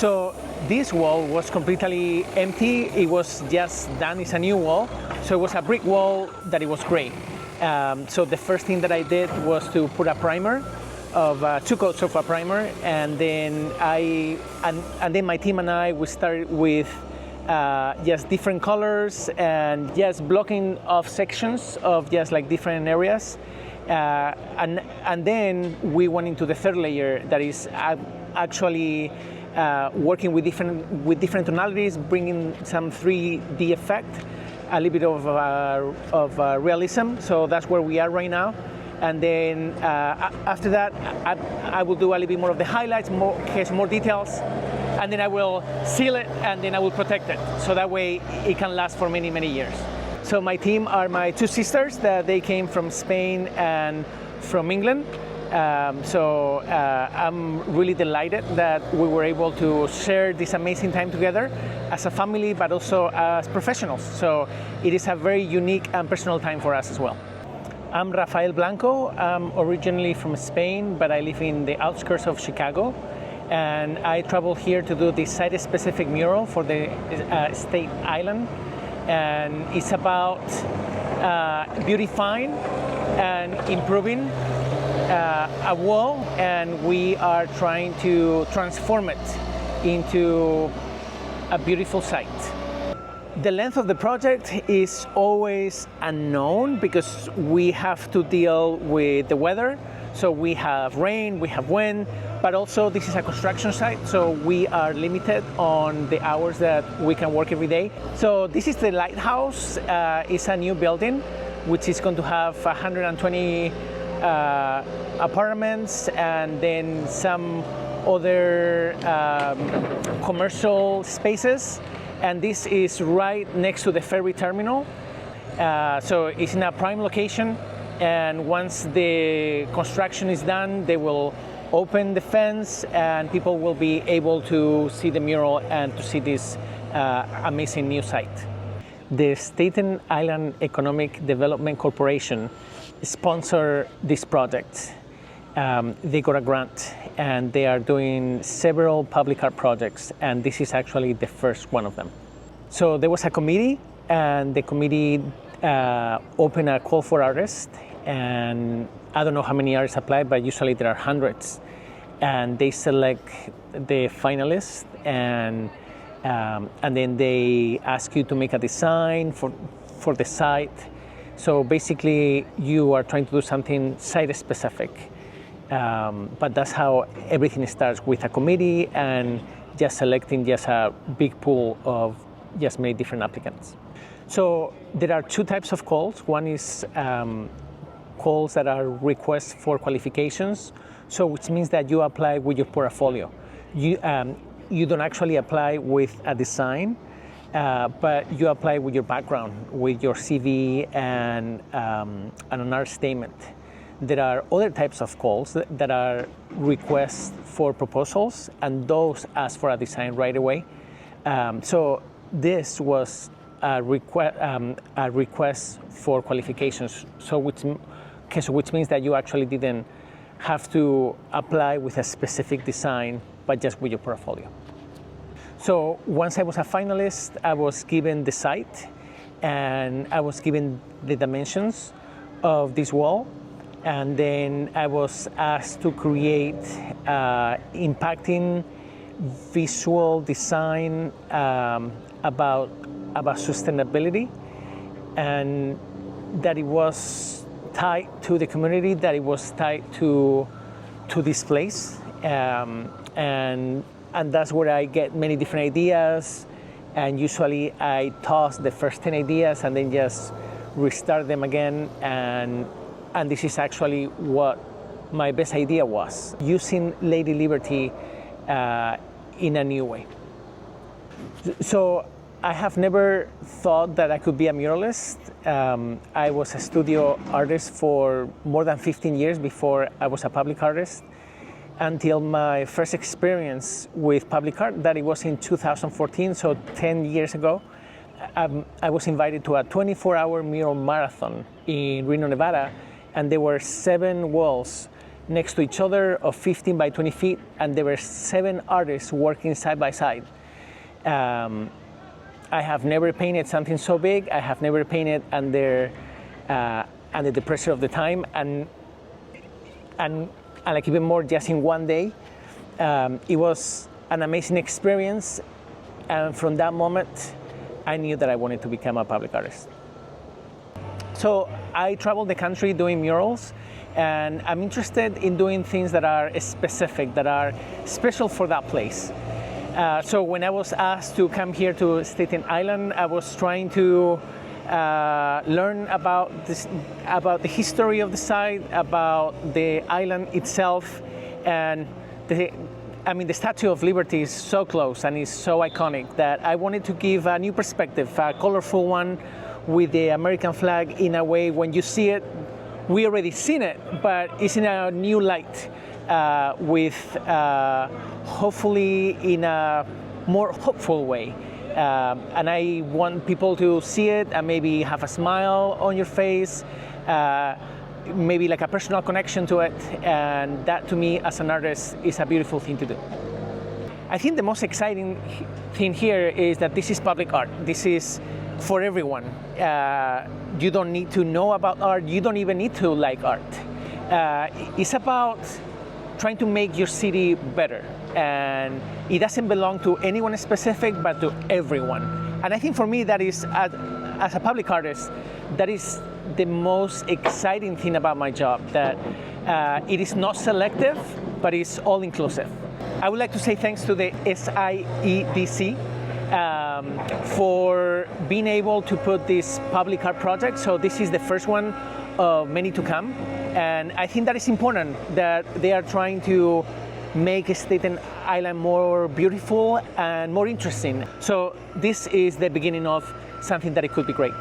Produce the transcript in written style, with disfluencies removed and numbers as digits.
So this wall was completely empty. It was just done. It's a new wall. So it was a brick wall that it was gray. So the first thing that I did was to put a primer of 2 coats of a primer, and then then my team and I we started with just different colors and just blocking off sections of just like different areas, and then we went into the third layer that is actually working with different tonalities, bringing some 3D effect, a little bit of realism. So that's where we are right now. And then after that, I will do a little bit more of the highlights, more details, and then I will seal it, and then I will protect it. So that way it can last for many, many years. So my team are my 2 sisters that they came from Spain and from England. I'm really delighted that we were able to share this amazing time together as a family, but also as professionals. So it is a very unique and personal time for us as well. I'm Rafael Blanco. I'm originally from Spain, but I live in the outskirts of Chicago. And I traveled here to do this site-specific mural for the Staten Island. And it's about beautifying and improving a wall, and we are trying to transform it into a beautiful site. The length of the project is always unknown because we have to deal with the weather. So we have rain, we have wind, but also this is a construction site, so we are limited on the hours that we can work every day. So this is the Lighthouse. It's a new building which is going to have 120 apartments and then some other commercial spaces. And this is right next to the ferry terminal. So it's in a prime location. And once the construction is done, they will open the fence and people will be able to see the mural and to see this amazing new site. The Staten Island Economic Development Corporation sponsor this project. They got a grant and they are doing several public art projects, and this is actually the first one of them. So there was a committee, and the committee opened a call for artists, and I don't know how many artists applied, but usually there are hundreds, and they select the finalists, and then they ask you to make a design for the site. So basically you are trying to do something site specific, but that's how everything starts, with a committee and just selecting just a big pool of just many different applicants. So there are 2 types of calls. One is calls that are requests for qualifications, so which means that you apply with your portfolio. You don't actually apply with a design, but you apply with your background, with your CV and an art statement. There are other types of calls that are requests for proposals, and those ask for a design right away. So this was a request for qualifications, so which means that you actually didn't have to apply with a specific design, but just with your portfolio. So once I was a finalist, I was given the site and I was given the dimensions of this wall, and then I was asked to create impacting visual design about sustainability, and that it was tied to the community, that it was tied to this place, and that's where I get many different ideas, and usually I toss the first 10 ideas and then just restart them again, and this is actually what my best idea was, using Lady Liberty in a new way. So I have never thought that I could be a muralist. I was a studio artist for more than 15 years before I was a public artist, until my first experience with public art, that it was in 2014, so 10 years ago. I was invited to a 24-hour mural marathon in Reno, Nevada, and there were 7 walls next to each other of 15 by 20 feet, and there were 7 artists working side by side. I have never painted something so big. I have never painted under the pressure of the time, and like even more just in one day. It was an amazing experience, and from that moment, I knew that I wanted to become a public artist. So I traveled the country doing murals, and I'm interested in doing things that are specific, that are special for that place. So when I was asked to come here to Staten Island, I was trying to learn about the history of the site, about the island itself, and the Statue of Liberty is so close and is so iconic that I wanted to give a new perspective, a colorful one with the American flag. In a way, when you see it, we already seen it, but it's in a new light, hopefully in a more hopeful way. And I want people to see it and maybe have a smile on your face, maybe like a personal connection to it. And that, to me, as an artist, is a beautiful thing to do. I think the most exciting thing here is that this is public art. This is for everyone. You don't need to know about art. You don't even need to like art. It's about trying to make your city better. And it doesn't belong to anyone specific, but to everyone. And I think for me, that is, as a public artist, that is the most exciting thing about my job, that it is not selective, but it's all inclusive. I would like to say thanks to the SIEDC for being able to put this public art project. So this is the first one of many to come. And I think that is important, that they are trying to make Staten Island more beautiful and more interesting. So this is the beginning of something that it could be great.